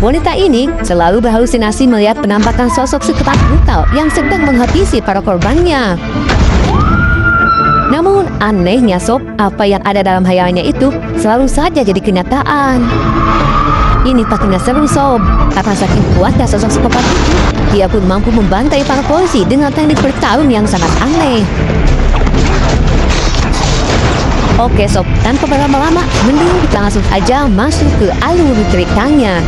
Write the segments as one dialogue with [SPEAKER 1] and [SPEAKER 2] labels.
[SPEAKER 1] Wanita ini selalu berhalusinasi melihat penampakan sosok seketat brutal yang sedang menghabisi para korbannya. Namun anehnya sob, apa yang ada dalam hayalannya itu selalu saja jadi kenyataan. Ini pastinya seru sob, karena saking kuatnya sosok psikopat itu, dia pun mampu membantai para polisi dengan teknik bertarung yang sangat aneh. Oke sob, tanpa berlama-lama, mending kita langsung aja masuk ke alur ceritanya.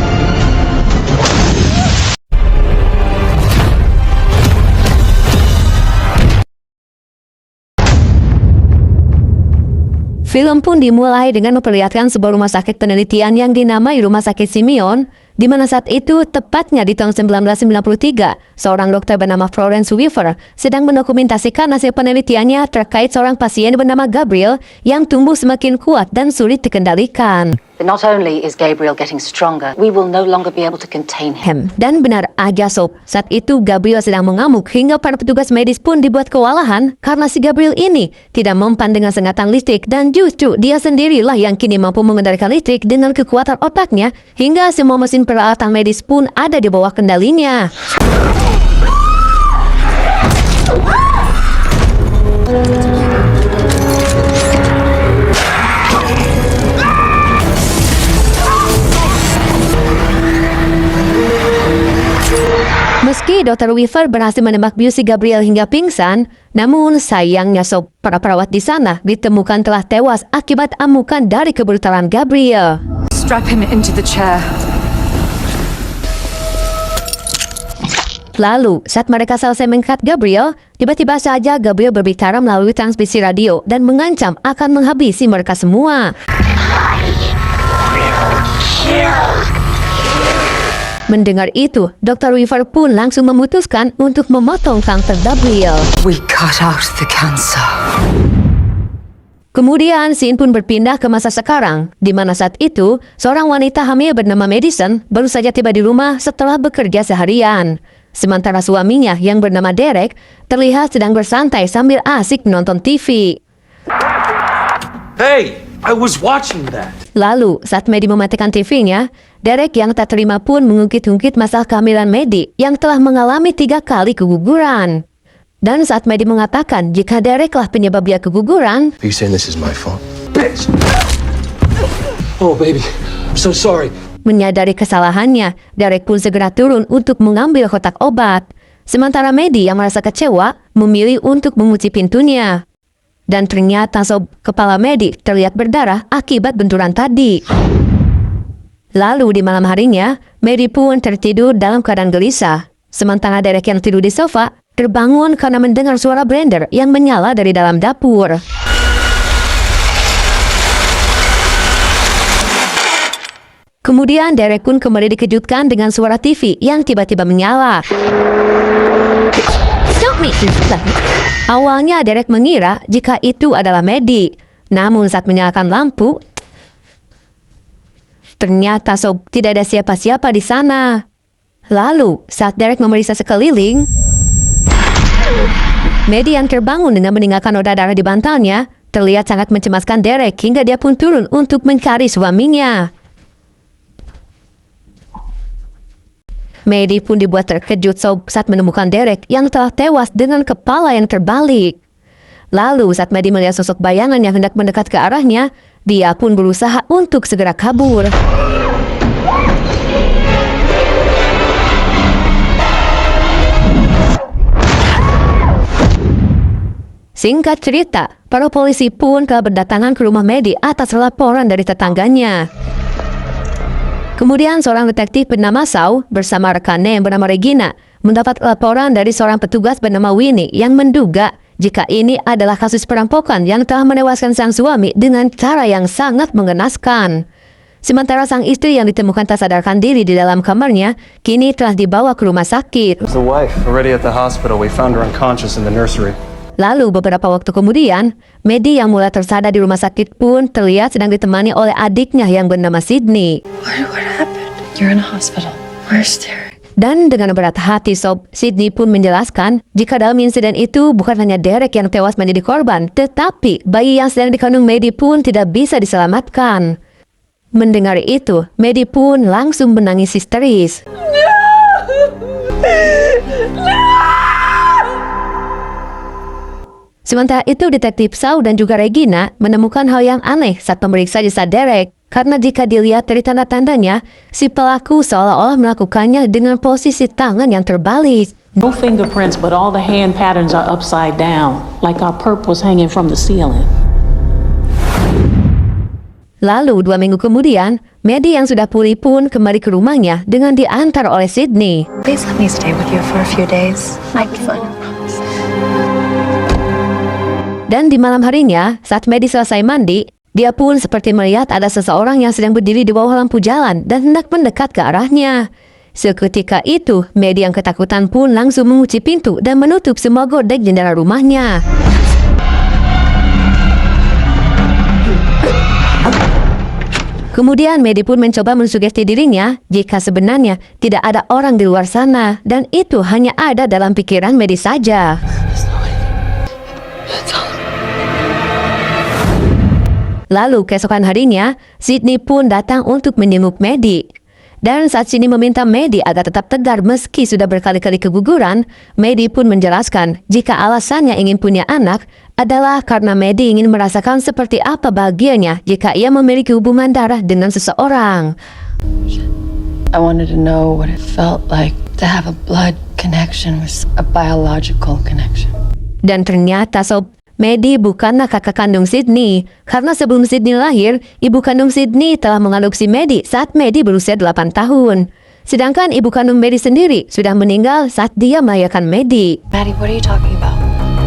[SPEAKER 1] Film pun dimulai dengan memperlihatkan sebuah rumah sakit penelitian yang dinamai Rumah Sakit Simeon, di mana saat itu, tepatnya di tahun 1993, seorang dokter bernama Florence Weaver sedang mendokumentasikan hasil penelitiannya terkait seorang pasien bernama Gabriel yang tumbuh semakin kuat dan sulit dikendalikan.
[SPEAKER 2] Not only is Gabriel getting stronger, we will no longer be able to contain him.
[SPEAKER 1] Dan benar aja sob, saat itu Gabriel sedang mengamuk hingga para petugas medis pun dibuat kewalahan karena si Gabriel ini tidak mempan dengan sengatan listrik dan justru dia sendirilah yang kini mampu mengendalikan listrik dengan kekuatan otaknya hingga semua mesin peralatan medis pun ada di bawah kendalinya. Meski Dr. Weaver berhasil menembak bius si Gabriel hingga pingsan, namun sayangnya sob, para perawat di sana ditemukan telah tewas akibat amukan dari kebrutalan Gabriel.
[SPEAKER 3] Strap him into the chair.
[SPEAKER 1] Lalu, saat mereka selesai mengangkat Gabriel, tiba-tiba saja Gabriel berbicara melalui transmisi radio dan mengancam akan menghabisi mereka semua. Mendengar itu, Dr. Weaver pun langsung memutuskan untuk memotong kanker Gabriel.
[SPEAKER 3] We cut out the cancer.
[SPEAKER 1] Kemudian, scene pun berpindah ke masa sekarang, di mana saat itu, seorang wanita hamil bernama Madison baru saja tiba di rumah setelah bekerja seharian. Sementara suaminya yang bernama Derek terlihat sedang bersantai sambil asik menonton TV.
[SPEAKER 4] Hey, I was watching that.
[SPEAKER 1] Lalu, saat Maddie mematikan TV-nya, Derek yang tak terima pun mengungkit-ungkit masalah kehamilan Maddie yang telah mengalami 3 kali keguguran. Dan saat Maddie mengatakan jika Derek lah penyebab dia keguguran,
[SPEAKER 4] Are you saying this is my fault? Bitch! Oh, baby, I'm so sorry.
[SPEAKER 1] menyadari kesalahannya, Derek pun segera turun untuk mengambil kotak obat. Sementara Maddie yang merasa kecewa, memilih untuk mengunci pintunya. Dan ternyata sob, kepala Maddie terlihat berdarah akibat benturan tadi. Lalu di malam harinya, Maddie pun tertidur dalam keadaan gelisah. Sementara Derek yang tidur di sofa, terbangun karena mendengar suara blender yang menyala dari dalam dapur. Kemudian Derek pun kembali dikejutkan dengan suara TV yang tiba-tiba menyala. Awalnya Derek mengira jika itu adalah Maddie. Namun saat menyalakan lampu, ternyata sob, tidak ada siapa-siapa di sana. Lalu saat Derek memeriksa sekeliling, Maddie yang terbangun dengan meninggalkan noda darah di bantalnya terlihat sangat mencemaskan Derek hingga dia pun turun untuk mencari suaminya. Maddie pun dibuat terkejut sob saat menemukan Derek yang telah tewas dengan kepala yang terbalik. Lalu saat Maddie melihat sosok bayangan yang hendak mendekat ke arahnya, dia pun berusaha untuk segera kabur. Singkat cerita, para polisi pun telah berdatangan ke rumah Maddie atas laporan dari tetangganya. Kemudian seorang detektif bernama Shaw bersama rekannya yang bernama Regina mendapat laporan dari seorang petugas bernama Winnie yang menduga jika ini adalah kasus perampokan yang telah menewaskan sang suami dengan cara yang sangat mengenaskan. Sementara sang istri yang ditemukan tak sadarkan diri di dalam kamarnya kini telah dibawa ke rumah sakit.
[SPEAKER 5] The wife already at the hospital. We found her unconscious in the nursery.
[SPEAKER 1] Lalu beberapa waktu kemudian, Maddie yang mulai tersadar di rumah sakit pun terlihat sedang ditemani oleh adiknya yang bernama Sydney.
[SPEAKER 3] What happened? You're in a hospital. Where's Derek?
[SPEAKER 1] Dan dengan berat hati sob, Sydney pun menjelaskan jika dalam insiden itu bukan hanya Derek yang tewas menjadi korban, tetapi bayi yang sedang dikandung Maddie pun tidak bisa diselamatkan. Mendengar itu, Maddie pun langsung menangis histeris. Sementara itu, Detektif Shaw dan juga Regina menemukan hal yang aneh saat memeriksa jasad Derek. Karena jika dilihat dari tanda-tandanya, si pelaku seolah-olah melakukannya dengan posisi tangan yang terbalik.
[SPEAKER 6] No fingerprints, but all the hand patterns are upside down, like our perp was hanging from the ceiling.
[SPEAKER 1] Lalu 2 minggu kemudian, Maddie yang sudah pulih pun kembali ke rumahnya dengan diantar oleh Sydney.
[SPEAKER 3] Please let me stay with you for a few days. Might be fun.
[SPEAKER 1] Dan di malam harinya, saat Maddie selesai mandi, dia pun seperti melihat ada seseorang yang sedang berdiri di bawah lampu jalan dan hendak mendekat ke arahnya. Seketika itu, Maddie yang ketakutan pun langsung mengunci pintu dan menutup semua gorden jendela rumahnya. Kemudian Maddie pun mencoba mensugesti dirinya jika sebenarnya tidak ada orang di luar sana dan itu hanya ada dalam pikiran Maddie saja. Lalu keesokan harinya, Sydney pun datang untuk menjenguk Maddie. Dan saat Sydney meminta Maddie agar tetap tegar meski sudah berkali-kali keguguran, Maddie pun menjelaskan jika alasannya ingin punya anak adalah karena Maddie ingin merasakan seperti apa bahagianya jika ia memiliki hubungan darah dengan seseorang.
[SPEAKER 3] I wanted to know what it felt like to have a blood connection with a biological connection.
[SPEAKER 1] Dan ternyata Sob, Maddie bukanlah kakak kandung Sydney, karena sebelum Sydney lahir, ibu kandung Sydney telah mengadopsi Maddie saat Maddie berusia 8 tahun. Sedangkan ibu kandung Maddie sendiri sudah meninggal saat dia melahirkan Maddie.
[SPEAKER 3] Maddie, what are you talking about?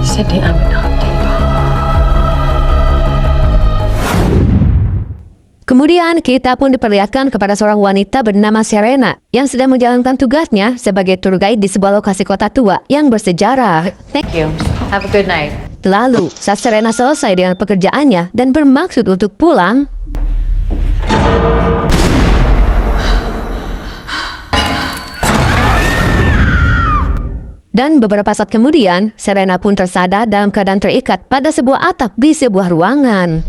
[SPEAKER 3] Sydney, I'm adopted.
[SPEAKER 1] Kemudian kita pun diperlihatkan kepada seorang wanita bernama Serena yang sedang menjalankan tugasnya sebagai tour guide di sebuah lokasi kota tua yang bersejarah.
[SPEAKER 2] Thank you. Have a good night.
[SPEAKER 1] Lalu, saat Serena selesai dengan pekerjaannya dan bermaksud untuk pulang, dan beberapa saat kemudian, Serena pun tersadar dalam keadaan terikat pada sebuah atap di sebuah ruangan.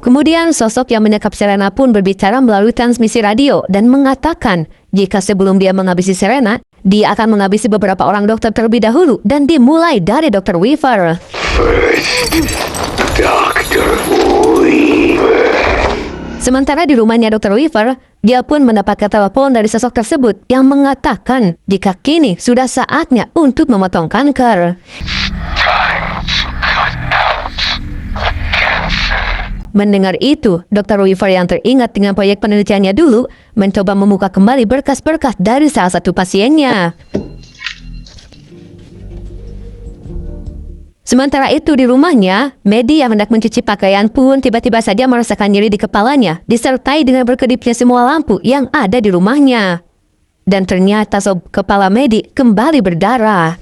[SPEAKER 1] Kemudian sosok yang menyekap Serena pun berbicara melalui transmisi radio dan mengatakan jika sebelum dia menghabisi Serena, dia akan menghabisi beberapa orang dokter terlebih dahulu dan dimulai dari Dr. Weaver. Sementara di rumahnya Dr. Weaver, dia pun mendapatkan telepon dari sosok tersebut yang mengatakan jika kini sudah saatnya untuk memotong kanker. Mendengar itu, Dr. Weaver yang teringat dengan proyek penelitiannya dulu mencoba membuka kembali berkas-berkas dari salah satu pasiennya. Sementara itu di rumahnya, Maddie yang hendak mencuci pakaian pun tiba-tiba saja merasakan nyeri di kepalanya, disertai dengan berkedipnya semua lampu yang ada di rumahnya. Dan ternyata kepala Maddie kembali berdarah.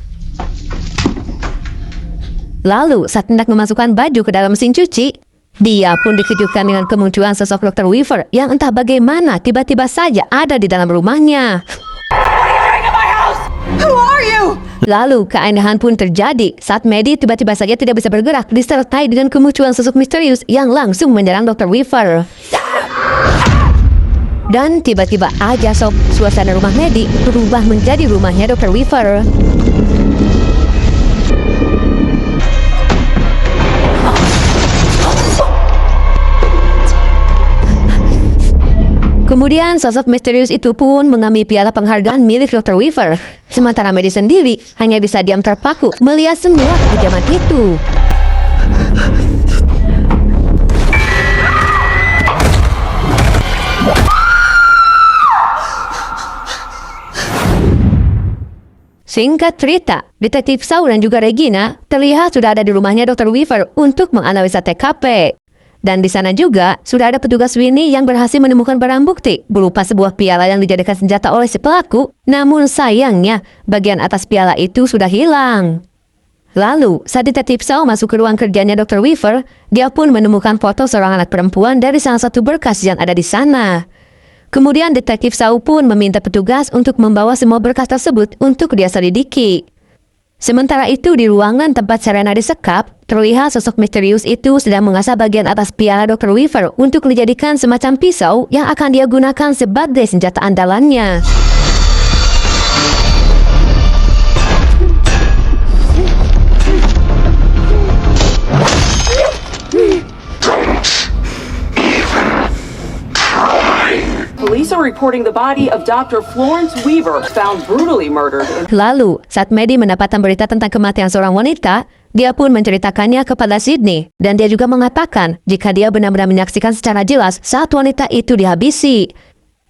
[SPEAKER 1] Lalu saat hendak memasukkan baju ke dalam mesin cuci, dia pun dikejutkan dengan kemunculan sosok Dr. Weaver yang entah bagaimana tiba-tiba saja ada di dalam rumahnya. Lalu keanehan pun terjadi saat Maddie tiba-tiba saja tidak bisa bergerak disertai dengan kemunculan sosok misterius yang langsung menyerang Dr. Weaver. Dan tiba-tiba aja suasana rumah Maddie berubah menjadi rumahnya Dr. Weaver. Kemudian sosok misterius itu pun mengambil piala penghargaan milik Dr. Weaver. Sementara Maddie sendiri hanya bisa diam terpaku melihat semua kekejaman itu. Singkat cerita, Detektif Shaw dan juga Regina terlihat sudah ada di rumahnya Dr. Weaver untuk menganalisa TKP. Dan di sana juga sudah ada petugas Winnie yang berhasil menemukan barang bukti berupa sebuah piala yang dijadikan senjata oleh si pelaku. Namun sayangnya bagian atas piala itu sudah hilang. Lalu saat Detektif Shaw masuk ke ruang kerjanya Dr. Weaver, dia pun menemukan foto seorang anak perempuan dari salah satu berkas yang ada di sana. Kemudian Detektif Shaw pun meminta petugas untuk membawa semua berkas tersebut untuk dia selidiki. Sementara itu di ruangan tempat Serena disekap, terlihat sosok misterius itu sedang mengasah bagian atas piala Dr. Weaver untuk dijadikan semacam pisau yang akan dia gunakan sebagai senjata andalannya.
[SPEAKER 7] Police are reporting the body of Dr. Florence Weaver found brutally murdered in
[SPEAKER 1] Lalu, saat Maddie mendapatkan berita tentang kematian seorang wanita, dia pun menceritakannya kepada Sydney. Dan dia juga mengatakan jika dia benar-benar menyaksikan secara jelas saat wanita itu dihabisi.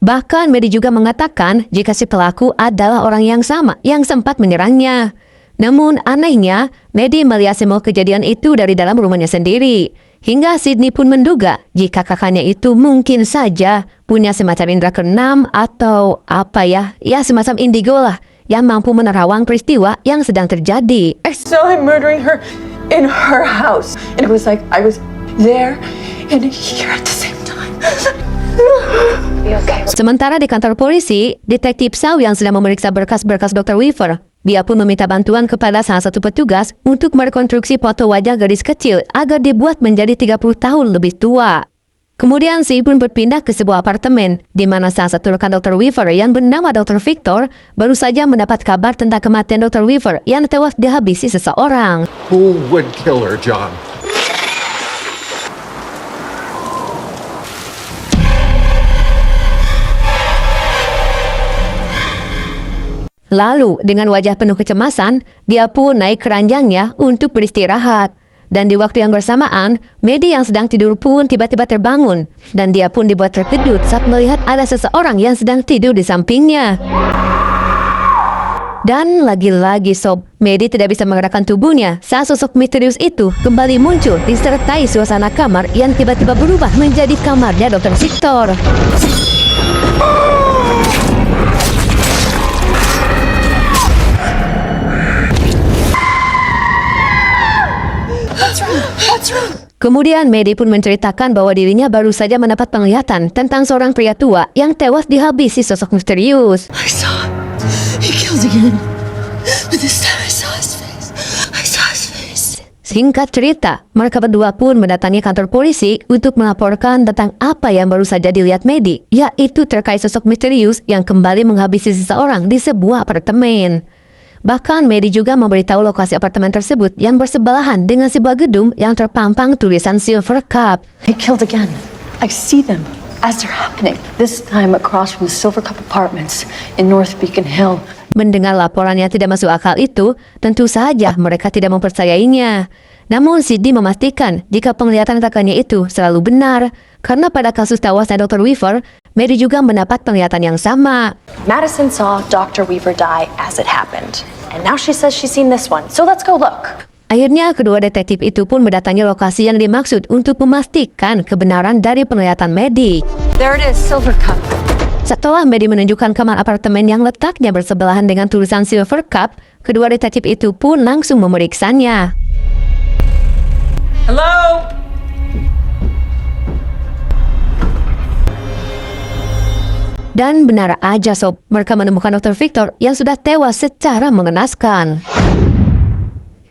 [SPEAKER 1] Bahkan Maddie juga mengatakan jika si pelaku adalah orang yang sama yang sempat menyerangnya. Namun anehnya, Maddie melihat semua kejadian itu dari dalam rumahnya sendiri. Hingga Sydney pun menduga jika kakaknya itu mungkin saja punya semacam indera keenam atau semacam indigo lah yang mampu menerawang peristiwa yang sedang terjadi.
[SPEAKER 3] I saw him murdering her in her house. And it was like I was there and here at the same time.
[SPEAKER 1] Sementara di kantor polisi, detektif Shaw yang sedang memeriksa berkas-berkas Dr. Weaver, dia pun meminta bantuan kepada salah satu petugas untuk merekonstruksi foto wajah gadis kecil agar dibuat menjadi 30 tahun lebih tua. Kemudian si pun berpindah ke sebuah apartemen, di mana salah satu rekan Dr. Weaver yang bernama Dr. Victor baru saja mendapat kabar tentang kematian Dr. Weaver yang tewas dihabisi seseorang.
[SPEAKER 8] Who would kill her, John?
[SPEAKER 1] Lalu, dengan wajah penuh kecemasan, dia pun naik ke ranjangnya untuk beristirahat. Dan di waktu yang bersamaan, Maddie yang sedang tidur pun tiba-tiba terbangun. Dan dia pun dibuat terkejut saat melihat ada seseorang yang sedang tidur di sampingnya. Dan lagi-lagi sob, Maddie tidak bisa menggerakkan tubuhnya saat sosok misterius itu kembali muncul disertai suasana kamar yang tiba-tiba berubah menjadi kamarnya Dr. Victor. Kemudian Maddie pun menceritakan bahwa dirinya baru saja mendapat penglihatan tentang seorang pria tua yang tewas dihabisi sosok misterius.
[SPEAKER 3] I saw him. He killed again. But this time I saw his face. I saw his face.
[SPEAKER 1] Singkat cerita, mereka berdua pun mendatangi kantor polisi untuk melaporkan tentang apa yang baru saja dilihat Maddie, yaitu terkait sosok misterius yang kembali menghabisi seseorang di sebuah apartemen. Bahkan Maddie juga memberitahu lokasi apartemen tersebut yang bersebelahan dengan sebuah gedung yang terpampang tulisan Silver Cup.
[SPEAKER 3] He killed again. I see them as they're happening. This time across from the Silver Cup Apartments in North Beacon Hill.
[SPEAKER 1] Mendengar laporan yang tidak masuk akal itu, tentu saja mereka tidak mempercayainya. Namun Sydney memastikan jika penglihatan rekannya itu selalu benar, karena pada kasus tewasnya Dr. Weaver, Maddie juga mendapat penglihatan yang sama.
[SPEAKER 9] Madison saw Dr. Weaver die as it happened. And now she says she's seen this one. So let's go look.
[SPEAKER 1] Akhirnya kedua detektif itu pun mendatangi lokasi yang dimaksud untuk memastikan kebenaran dari penglihatan Maddie.
[SPEAKER 9] There it is, Silver Cup.
[SPEAKER 1] Setelah Maddie menunjukkan kamar apartemen yang letaknya bersebelahan dengan tulisan Silver Cup, kedua detektif itu pun langsung memeriksanya.
[SPEAKER 7] Hello?
[SPEAKER 1] Dan benar aja sob, mereka menemukan Dr. Victor yang sudah tewas secara mengenaskan.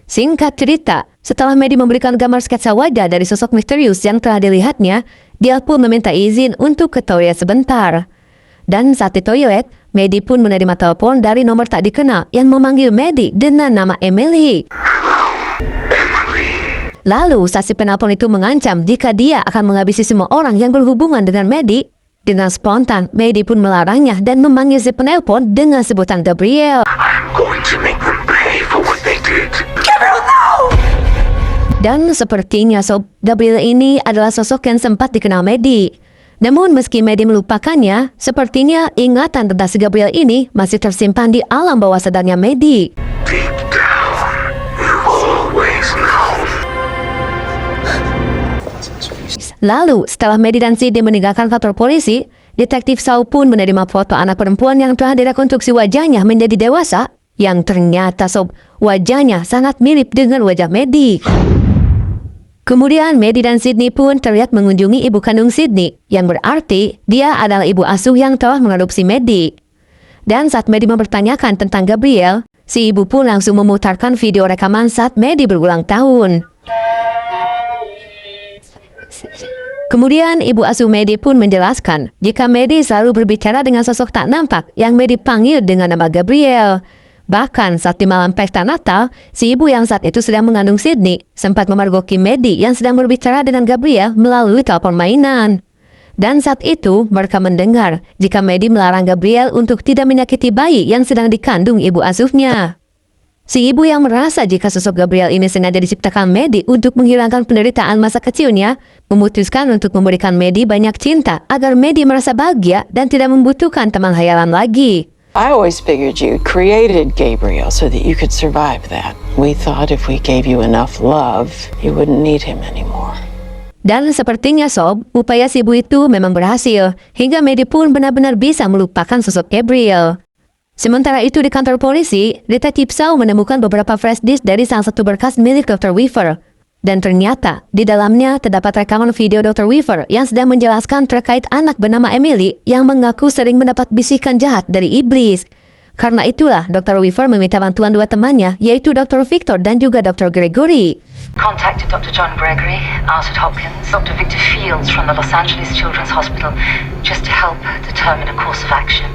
[SPEAKER 1] Singkat cerita, setelah Maddie memberikan gambar sketsa wajah dari sosok misterius yang telah dilihatnya, dia pun meminta izin untuk ke toilet sebentar. Dan saat di toilet, Maddie pun menerima telepon dari nomor tak dikenal yang memanggil Maddie dengan nama Emily. Lalu, saat si penelpon itu mengancam jika dia akan menghabisi semua orang yang berhubungan dengan Maddie, dengan spontan, Maddie pun melarangnya dan memanggil si penelpon dengan sebutan Gabriel.
[SPEAKER 8] I'm going to make them pay for what they did.
[SPEAKER 3] Gabriel, no!
[SPEAKER 1] Dan sepertinya sob, Gabriel ini adalah sosok yang sempat dikenal Maddie. Namun meski Maddie melupakannya, sepertinya ingatan tentang si Gabriel ini masih tersimpan di alam bawah sadarnya Maddie.
[SPEAKER 8] Deep down, you always know.
[SPEAKER 1] Lalu, setelah Maddie dan Sydney meninggalkan kantor polisi, detektif Shaw pun menerima foto anak perempuan yang telah direkonstruksi wajahnya menjadi dewasa, yang ternyata sob, wajahnya sangat mirip dengan wajah Maddie. Kemudian Maddie dan Sydney pun terlihat mengunjungi ibu kandung Sydney, yang berarti dia adalah ibu asuh yang telah mengadopsi Maddie. Dan saat Maddie mempertanyakan tentang Gabriel, si ibu pun langsung memutarkan video rekaman saat Maddie berulang tahun. Kemudian ibu asuh Maddie pun menjelaskan jika Maddie selalu berbicara dengan sosok tak nampak yang Maddie panggil dengan nama Gabriel. Bahkan saat di malam pesta Natal, si ibu yang saat itu sedang mengandung Sydney sempat memergoki Maddie yang sedang berbicara dengan Gabriel melalui telepon mainan. Dan saat itu mereka mendengar jika Maddie melarang Gabriel untuk tidak menyakiti bayi yang sedang dikandung ibu asuhnya. Si ibu yang merasa jika sosok Gabriel ini sengaja diciptakan Maddie untuk menghilangkan penderitaan masa kecilnya, memutuskan untuk memberikan Maddie banyak cinta agar Maddie merasa bahagia dan tidak membutuhkan teman hayalan lagi.
[SPEAKER 10] I always figured you created Gabriel so that you could survive that. We thought if we gave you enough love, you wouldn't need him anymore.
[SPEAKER 1] Dan sepertinya Sob, upaya si ibu itu memang berhasil, hingga Maddie pun benar-benar bisa melupakan sosok Gabriel. Sementara itu di kantor polisi, detektif Shaw menemukan beberapa flash disk dari salah satu berkas milik Dr. Weaver. Dan ternyata, di dalamnya terdapat rekaman video Dr. Weaver yang sedang menjelaskan terkait anak bernama Emily yang mengaku sering mendapat bisikan jahat dari iblis. Karena itulah, Dr. Weaver meminta bantuan dua temannya, yaitu Dr. Victor dan juga Dr. Gregory.
[SPEAKER 2] Contacted Dr. John Gregory, out at Hopkins, Dr. Victor Fields from the Los Angeles Children's Hospital, just to help determine a course of action.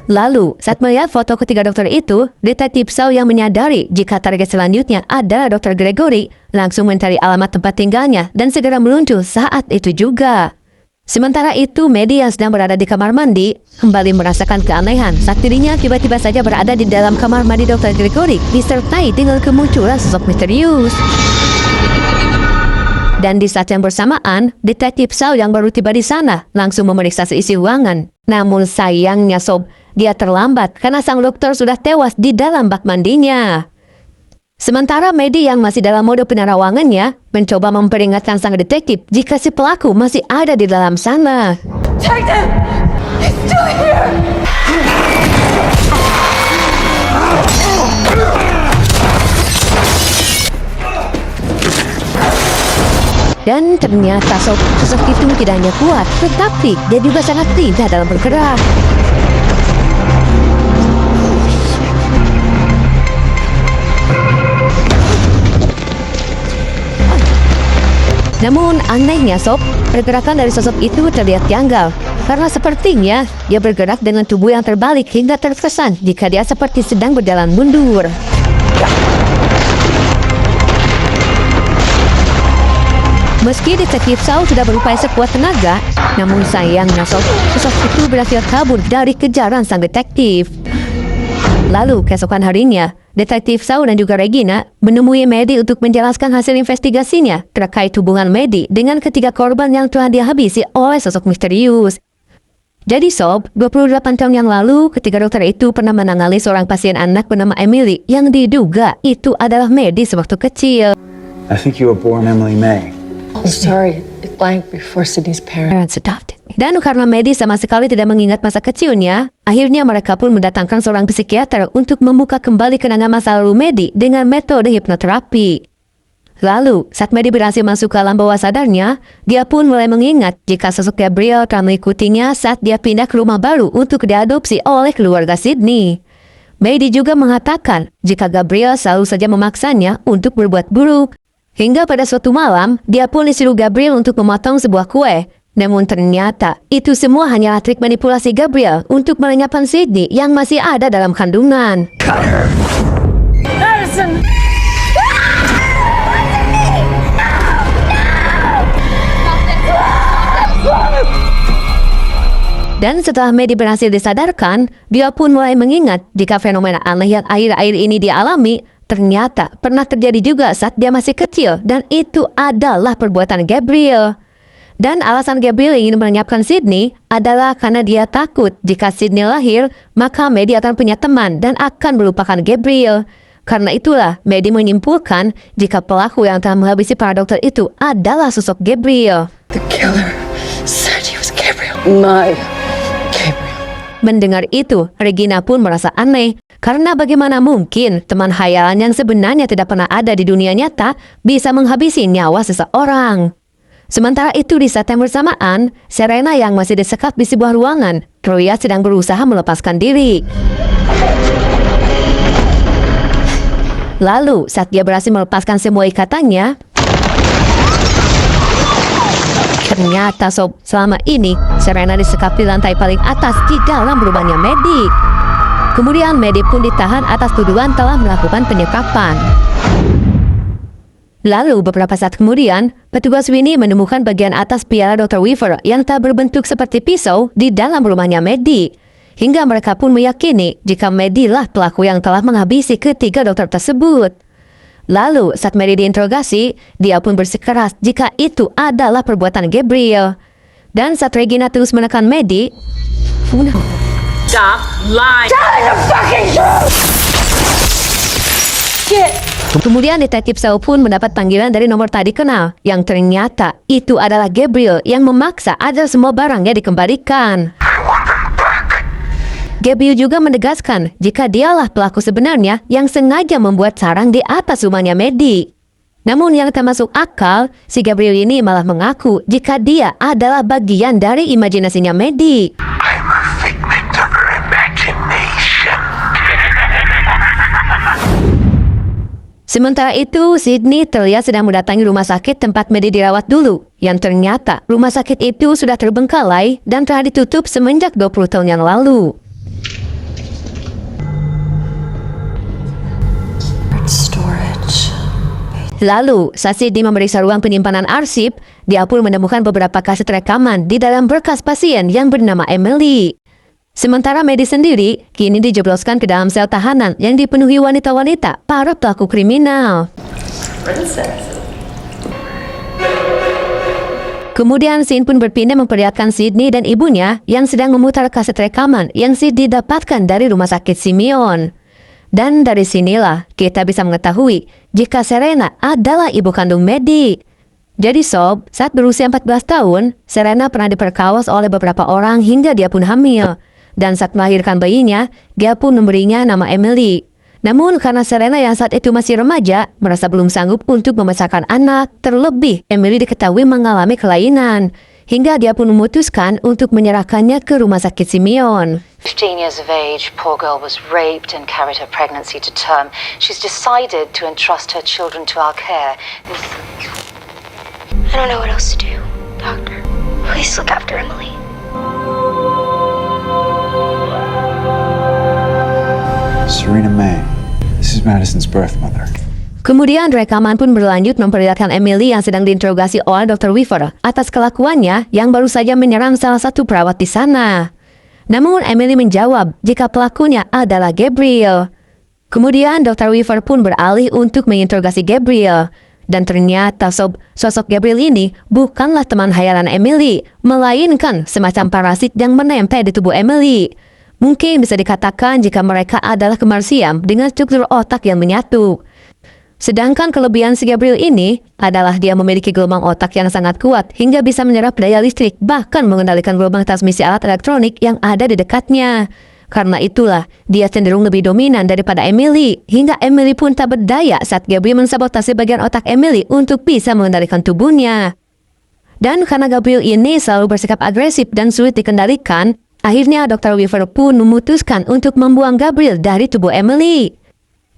[SPEAKER 1] Lalu, saat melihat foto ketiga dokter itu, detektif Shaw yang menyadari jika target selanjutnya adalah Dr. Gregory, langsung mencari alamat tempat tinggalnya dan segera meluncur saat itu juga. Sementara itu, Maddie yang sedang berada di kamar mandi, kembali merasakan keanehan saat dirinya tiba-tiba saja berada di dalam kamar mandi Dr. Gregory, disertai dengan kemunculan sosok misterius. Dan di saat yang bersamaan, detektif Shaw yang baru tiba di sana langsung memeriksa seisi ruangan. Namun sayangnya Sob, dia terlambat karena sang dokter sudah tewas di dalam bak mandinya. Sementara Maddie yang masih dalam mode penerawangannya mencoba memperingatkan sang detektif jika si pelaku masih ada di dalam sana.
[SPEAKER 3] Take them! He's still here!
[SPEAKER 1] Dan ternyata sosok itu tidak hanya kuat, tetapi dia juga sangat lincah dalam bergerak. Namun anehnya Sob, pergerakan dari sosok itu terlihat janggal. Karena sepertinya dia bergerak dengan tubuh yang terbalik hingga terkesan jika dia seperti sedang berjalan mundur. Meski detektif Shaw sudah berupaya sekuat tenaga, namun sayangnya sosok itu berhasil kabur dari kejaran sang detektif. Lalu keesokan harinya, detektif Shaw dan juga Regina menemui Maddie untuk menjelaskan hasil investigasinya terkait hubungan Maddie dengan ketiga korban yang telah dihabisi oleh sosok misterius. Jadi Sob, 28 tahun yang lalu ketika dokter itu pernah menangani seorang pasien anak bernama Emily yang diduga itu adalah Maddie sewaktu kecil.
[SPEAKER 11] I think you were born Emily May.
[SPEAKER 3] I'm sorry, it blanked before Sydney's parents.
[SPEAKER 1] Dan karena Maddie sama sekali tidak mengingat masa kecilnya, akhirnya mereka pun mendatangkan seorang psikiater untuk membuka kembali kenangan masa lalu Maddie dengan metode hipnoterapi. Lalu, saat Maddie berhasil masuk ke alam bawah sadarnya, dia pun mulai mengingat jika sosok Gabriel telah mengikutinya saat dia pindah ke rumah baru untuk diadopsi oleh keluarga Sydney. Maddie juga mengatakan jika Gabriel selalu saja memaksanya untuk berbuat buruk. Hingga pada suatu malam, dia pun disuruh Gabriel untuk memotong sebuah kue. Namun ternyata, itu semua hanyalah trik manipulasi Gabriel untuk melenyapkan Sydney yang masih ada dalam kandungan.
[SPEAKER 3] Madison!
[SPEAKER 1] Dan setelah Maddie berhasil disadarkan, dia pun mulai mengingat jika fenomena aneh yang akhir-akhir ini dialami ternyata pernah terjadi juga saat dia masih kecil, dan itu adalah perbuatan Gabriel. Dan alasan Gabriel ingin melenyapkan Sydney adalah karena dia takut jika Sydney lahir, maka Maddie akan punya teman dan akan melupakan Gabriel. Karena itulah Maddie menyimpulkan jika pelaku yang telah menghabisi para dokter itu adalah sosok Gabriel.
[SPEAKER 3] The killer said he was Gabriel. My Gabriel.
[SPEAKER 1] Mendengar itu, Regina pun merasa aneh. Karena bagaimana mungkin teman hayalan yang sebenarnya tidak pernah ada di dunia nyata bisa menghabisi nyawa seseorang. Sementara itu di saat yang bersamaan, Serena yang masih disekap di sebuah ruangan, terlihat sedang berusaha melepaskan diri. Lalu, saat dia berhasil melepaskan semua ikatannya, ternyata sob, selama ini Serena disekap di lantai paling atas di dalam rumahnya Maddie. Kemudian Maddie pun ditahan atas tuduhan telah melakukan penyekapan. Lalu beberapa saat kemudian, petugas Winnie menemukan bagian atas piala Dr. Weaver yang tak berbentuk seperti pisau di dalam rumahnya Maddie. Hingga mereka pun meyakini jika Maddie lah pelaku yang telah menghabisi ketiga dokter tersebut. Lalu saat Maddie diinterogasi, dia pun bersikeras jika itu adalah perbuatan Gabriel. Dan saat Regina terus menekan Maddie,
[SPEAKER 7] Stop lying.
[SPEAKER 3] Tell the fucking truth! Shit!
[SPEAKER 1] Kemudian detektif Saul pun mendapat panggilan dari nomor tak dikenal, yang ternyata itu adalah Gabriel yang memaksa agar semua barangnya dikembalikan. Gabriel juga menegaskan jika dialah pelaku sebenarnya yang sengaja membuat sarang di atas rumahnya Maddie. Namun yang tak masuk akal, si Gabriel ini malah mengaku jika dia adalah bagian dari imajinasinya Maddie.
[SPEAKER 8] I'm a figment of her imagination.
[SPEAKER 1] Sementara itu, Sydney terlihat sedang mendatangi rumah sakit tempat Maddie dirawat dulu. Yang ternyata rumah sakit itu sudah terbengkalai dan telah ditutup semenjak 20 tahun yang lalu.
[SPEAKER 3] Storage.
[SPEAKER 1] Lalu, saat Sydney memeriksa ruang penyimpanan arsip, dia pun menemukan beberapa kaset rekaman di dalam berkas pasien yang bernama Emily. Sementara Maddie sendiri kini dijebloskan ke dalam sel tahanan yang dipenuhi wanita-wanita para pelaku kriminal. Kemudian scene pun berpindah memperlihatkan Sydney dan ibunya yang sedang memutar kaset rekaman yang Sydney dapatkan dari rumah sakit Simeon. Dan dari sinilah kita bisa mengetahui jika Serena adalah ibu kandung Maddie. Jadi sob, saat berusia 14 tahun, Serena pernah diperkawas oleh beberapa orang hingga dia pun hamil. Dan saat melahirkan bayinya, dia pun memberinya nama Emily. Namun karena Serena yang saat itu masih remaja, merasa belum sanggup untuk membesarkan anak, terlebih Emily diketahui mengalami kelainan. Hingga dia pun memutuskan untuk menyerahkannya ke rumah sakit Simeon.
[SPEAKER 2] 15 years of age, poor girl was raped and carried her pregnancy to term. She's decided to entrust her children to our care.
[SPEAKER 9] I don't know what else to do, Doctor. Please look after Emily.
[SPEAKER 11] Serena May. This is Madison's birth mother.
[SPEAKER 1] Kemudian rekaman pun berlanjut memperlihatkan Emily yang sedang diinterogasi oleh Dr. Weaver atas kelakuannya yang baru saja menyerang salah satu perawat di sana. Namun Emily menjawab jika pelakunya adalah Gabriel. Kemudian Dr. Weaver pun beralih untuk menginterogasi Gabriel. Dan ternyata sosok Gabriel ini bukanlah teman hayalan Emily, melainkan semacam parasit yang menempel di tubuh Emily. Mungkin bisa dikatakan jika mereka adalah kembar siam dengan struktur otak yang menyatu. Sedangkan kelebihan si Gabriel ini adalah dia memiliki gelombang otak yang sangat kuat hingga bisa menyerap daya listrik, bahkan mengendalikan gelombang transmisi alat elektronik yang ada di dekatnya. Karena itulah, dia cenderung lebih dominan daripada Emily, hingga Emily pun tak berdaya saat Gabriel mensabotase bagian otak Emily untuk bisa mengendalikan tubuhnya. Dan karena Gabriel ini selalu bersikap agresif dan sulit dikendalikan, akhirnya Dr. Weaver pun memutuskan untuk membuang Gabriel dari tubuh Emily.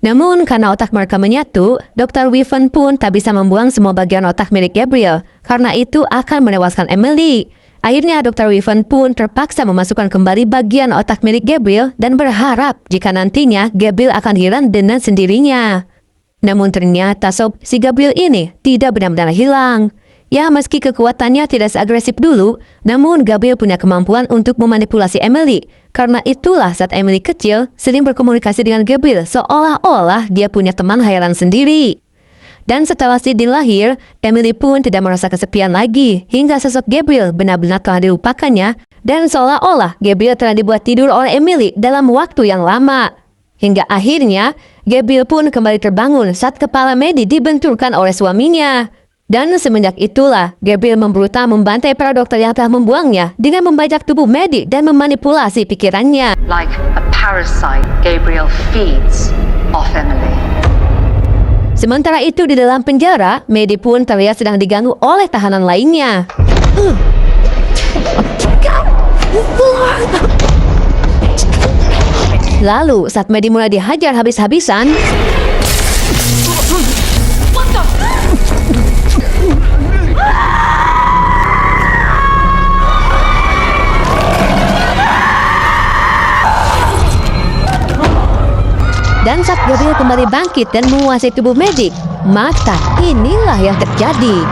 [SPEAKER 1] Namun karena otak mereka menyatu, Dr. Weaver pun tak bisa membuang semua bagian otak milik Gabriel, karena itu akan menewaskan Emily. Akhirnya Dr. Weaver pun terpaksa memasukkan kembali bagian otak milik Gabriel dan berharap jika nantinya Gabriel akan hilang dengan sendirinya. Namun ternyata si Gabriel ini tidak benar-benar hilang. Ya, meski kekuatannya tidak seagresif dulu, namun Gabriel punya kemampuan untuk memanipulasi Emily. Karena itulah saat Emily kecil, sering berkomunikasi dengan Gabriel seolah-olah dia punya teman hayalan sendiri. Dan setelah Sydney lahir, Emily pun tidak merasa kesepian lagi, hingga sosok Gabriel benar-benar telah dilupakannya, dan seolah-olah Gabriel telah dibuat tidur oleh Emily dalam waktu yang lama. Hingga akhirnya, Gabriel pun kembali terbangun saat kepala Maddie dibenturkan oleh suaminya. Dan semenjak itulah, Gabriel memberusaha membantai para dokter yang telah membuangnya dengan membajak tubuh Maddie dan memanipulasi pikirannya.
[SPEAKER 2] Like a parasite, Gabriel feeds off Emily.
[SPEAKER 1] Sementara itu di dalam penjara, Maddie pun terlihat sedang diganggu oleh tahanan lainnya. Lalu saat Maddie mulai dihajar habis-habisan, Dan saat Gabriel kembali bangkit dan menguasai tubuh Maddie, maka inilah yang terjadi.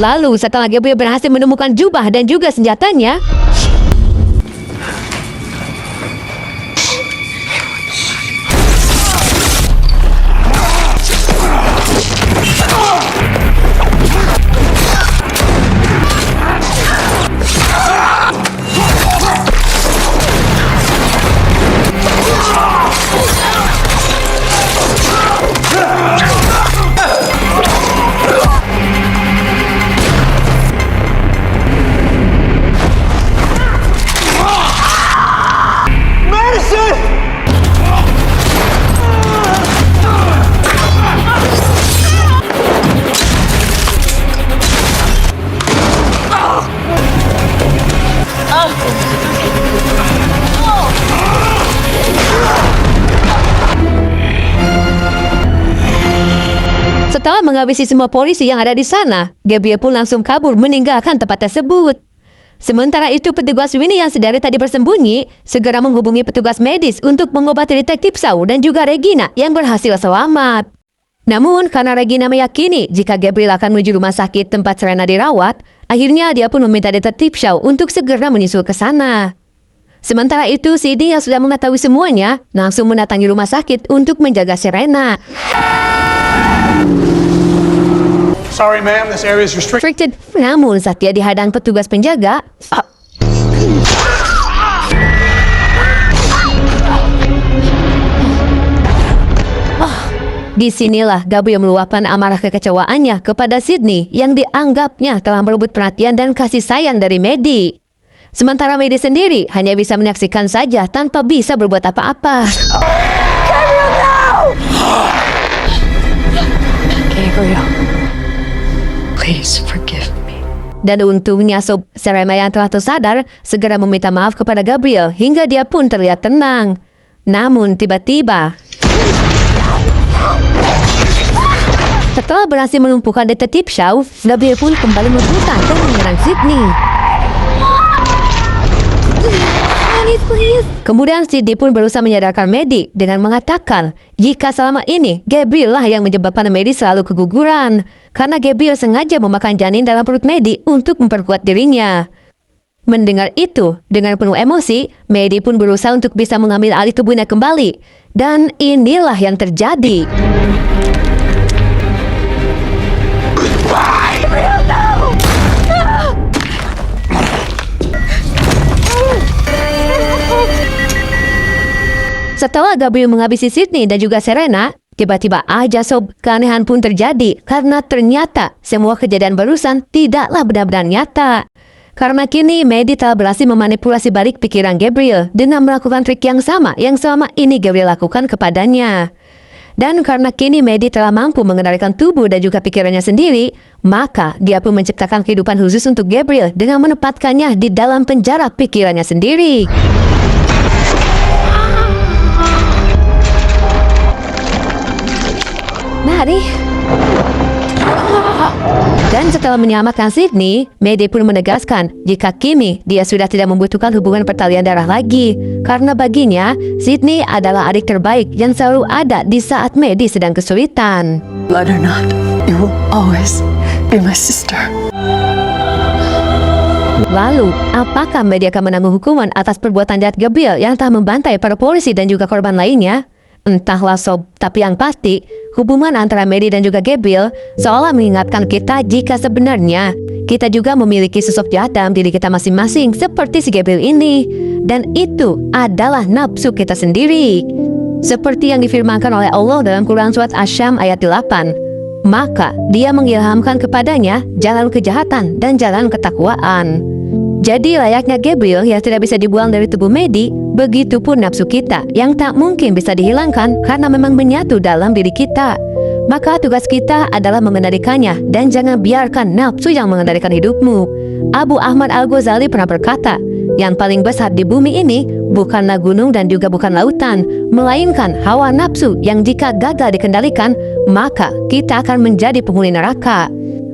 [SPEAKER 1] Lalu setelah Gabriel berhasil menemukan jubah dan juga senjatanya, setelah menghabisi semua polisi yang ada di sana, Gabriel pun langsung kabur meninggalkan tempat tersebut. Sementara itu, petugas Winnie yang sedari tadi bersembunyi segera menghubungi petugas medis untuk mengobati detektif Shaw dan juga Regina yang berhasil selamat. Namun, karena Regina meyakini jika Gabriel akan menuju rumah sakit tempat Serena dirawat, akhirnya dia pun meminta detektif Shaw untuk segera menyusul ke sana. Sementara itu, Sidney yang sudah mengetahui semuanya langsung mendatangi rumah sakit untuk menjaga Serena.
[SPEAKER 5] Sorry, ma'am, this area is restricted.
[SPEAKER 1] Namun saat dia dihadang petugas penjaga, disinilah Gabriel meluapkan amarah kekecewaannya kepada Sidney yang dianggapnya telah merebut perhatian dan kasih sayang dari Maddie. Sementara Maddie sendiri hanya bisa menyaksikan saja tanpa bisa berbuat apa-apa.
[SPEAKER 3] Gabriel, please forgive me.
[SPEAKER 1] Dan untungnya Sob Serena yang telah tersadar segera meminta maaf kepada Gabriel hingga dia pun terlihat tenang. Namun tiba-tiba, setelah berhasil melumpuhkan detektif Shaw, Gabriel pun kembali membuka dan menyerang Sidney. Kemudian Sidney pun berusaha menyadarkan Maddie dengan mengatakan jika selama ini Gabriel lah yang menyebabkan Maddie selalu keguguran karena Gabriel sengaja memakan janin dalam perut Maddie untuk memperkuat dirinya. Mendengar itu, dengan penuh emosi, Maddie pun berusaha untuk bisa mengambil alih tubuhnya kembali. Dan inilah yang terjadi. Setelah Gabriel menghabisi Sidney dan juga Serena, tiba-tiba aja Sob, keanehan pun terjadi karena ternyata semua kejadian barusan tidaklah benar-benar nyata. Karena kini Maddie telah berhasil memanipulasi balik pikiran Gabriel dengan melakukan trik yang sama yang selama ini Gabriel lakukan kepadanya. Dan karena kini Maddie telah mampu mengendalikan tubuh dan juga pikirannya sendiri, maka dia pun menciptakan kehidupan khusus untuk Gabriel dengan menempatkannya di dalam penjara pikirannya sendiri. Nari. Dan setelah menyelamatkan Sidney, Maddie pun menegaskan jika kini dia sudah tidak membutuhkan hubungan pertalian darah lagi. Karena baginya, Sidney adalah adik terbaik yang selalu ada di saat Maddie sedang kesulitan.
[SPEAKER 3] Blood or not, you will always be my sister.
[SPEAKER 1] Lalu, apakah Maddie akan menanggung hukuman atas perbuatan jahat Gabriel yang telah membantai para polisi dan juga korban lainnya? Entahlah Sob, tapi yang pasti, hubungan antara Maddie dan juga Gabriel seolah mengingatkan kita jika sebenarnya kita juga memiliki sosok jahat dalam diri kita masing-masing seperti si Gabriel ini. Dan itu adalah nafsu kita sendiri. Seperti yang difirmankan oleh Allah dalam Quran Surat Asy-Syam ayat 8, maka dia mengilhamkan kepadanya jalan kejahatan dan jalan ketakwaan. Jadi layaknya Gabriel yang tidak bisa dibuang dari tubuh Maddie, begitupun nafsu kita yang tak mungkin bisa dihilangkan karena memang menyatu dalam diri kita. Maka tugas kita adalah mengendalikannya dan jangan biarkan nafsu yang mengendalikan hidupmu. Abu Ahmad Al-Ghazali pernah berkata, yang paling besar di bumi ini bukanlah gunung dan juga bukan lautan, melainkan hawa nafsu yang jika gagal dikendalikan, maka kita akan menjadi penghuni neraka.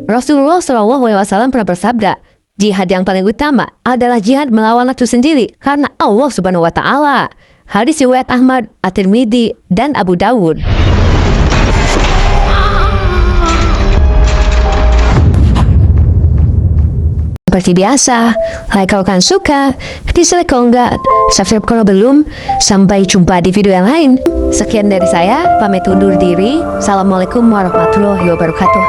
[SPEAKER 1] Rasulullah SAW pernah bersabda, jihad yang paling utama adalah jihad melawan nafsu sendiri karena Allah Subhanahu wa Ta'ala. Hadis riwayat Ahmad, At-Tirmidzi, dan Abu Dawud. Seperti biasa, like kalau kalian suka, dislike kalau enggak, subscribe kalau belum. Sampai jumpa di video yang lain. Sekian dari saya, pamit undur diri. Assalamualaikum warahmatullahi wabarakatuh.